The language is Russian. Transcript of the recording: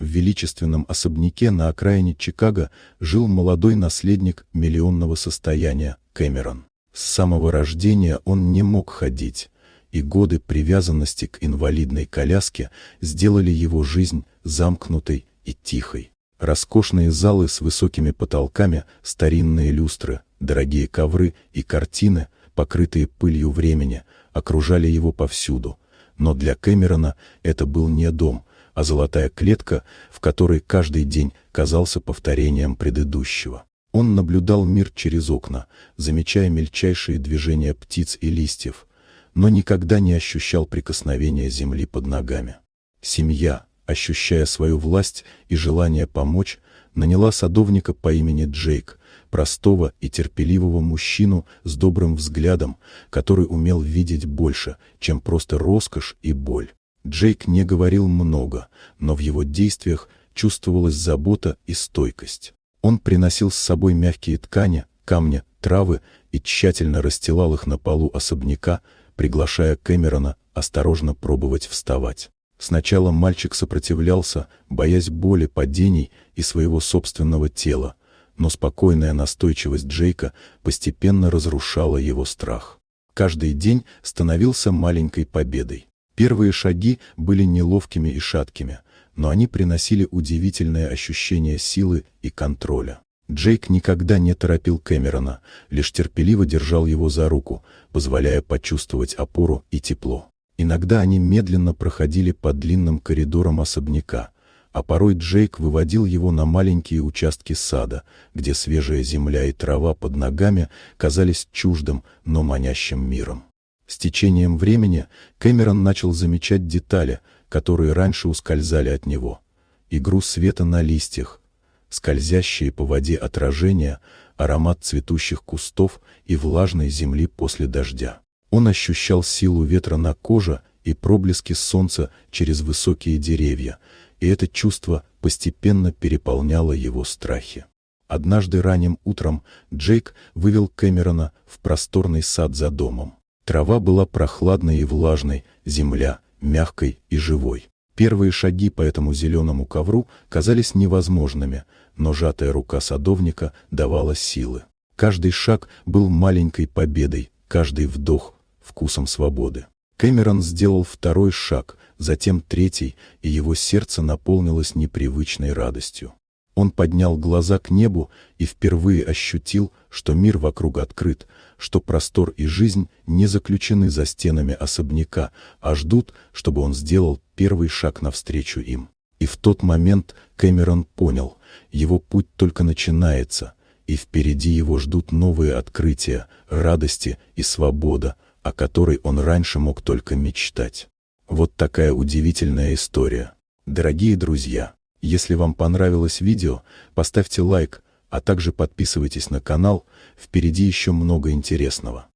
В величественном особняке на окраине Чикаго жил молодой наследник миллионного состояния Кэмерон. С самого рождения он не мог ходить, и годы привязанности к инвалидной коляске сделали его жизнь замкнутой и тихой. Роскошные залы с высокими потолками, старинные люстры, дорогие ковры и картины, покрытые пылью времени, окружали его повсюду. Но для Кэмерона это был не дом, а золотая клетка, в которой каждый день казался повторением предыдущего. Он наблюдал мир через окна, замечая мельчайшие движения птиц и листьев, но никогда не ощущал прикосновения земли под ногами. Семья, ощущая свою власть и желание помочь, наняла садовника по имени Джейк, простого и терпеливого мужчину с добрым взглядом, который умел видеть больше, чем просто роскошь и боль. Джейк не говорил много, но в его действиях чувствовалась забота и стойкость. Он приносил с собой мягкие ткани, камни, травы и тщательно расстилал их на полу особняка, приглашая Кэмерона осторожно пробовать вставать. Сначала мальчик сопротивлялся, боясь боли, падений и своего собственного тела, но спокойная настойчивость Джейка постепенно разрушала его страх. Каждый день становился маленькой победой. Первые шаги были неловкими и шаткими, но они приносили удивительное ощущение силы и контроля. Джейк никогда не торопил Кэмерона, лишь терпеливо держал его за руку, позволяя почувствовать опору и тепло. Иногда они медленно проходили по длинным коридорам особняка, а порой Джейк выводил его на маленькие участки сада, где свежая земля и трава под ногами казались чуждым, но манящим миром. С течением времени Кэмерон начал замечать детали, которые раньше ускользали от него. Игру света на листьях, скользящие по воде отражения, аромат цветущих кустов и влажной земли после дождя. Он ощущал силу ветра на коже и проблески солнца через высокие деревья, и это чувство постепенно переполняло его страхи. Однажды ранним утром Джейк вывел Кэмерона в просторный сад за домом. Трава была прохладной и влажной, земля мягкой и живой. Первые шаги по этому зеленому ковру казались невозможными, но сжатая рука садовника давала силы. Каждый шаг был маленькой победой, каждый вдох — вкусом свободы. Кэмерон сделал второй шаг, затем третий, и его сердце наполнилось непривычной радостью. Он поднял глаза к небу и впервые ощутил, что мир вокруг открыт, что простор и жизнь не заключены за стенами особняка, а ждут, чтобы он сделал первый шаг навстречу им. И в тот момент Кэмерон понял, его путь только начинается, и впереди его ждут новые открытия, радости и свобода, о которой он раньше мог только мечтать. Вот такая удивительная история. Дорогие друзья, если вам понравилось видео, поставьте лайк, а также подписывайтесь на канал, впереди еще много интересного.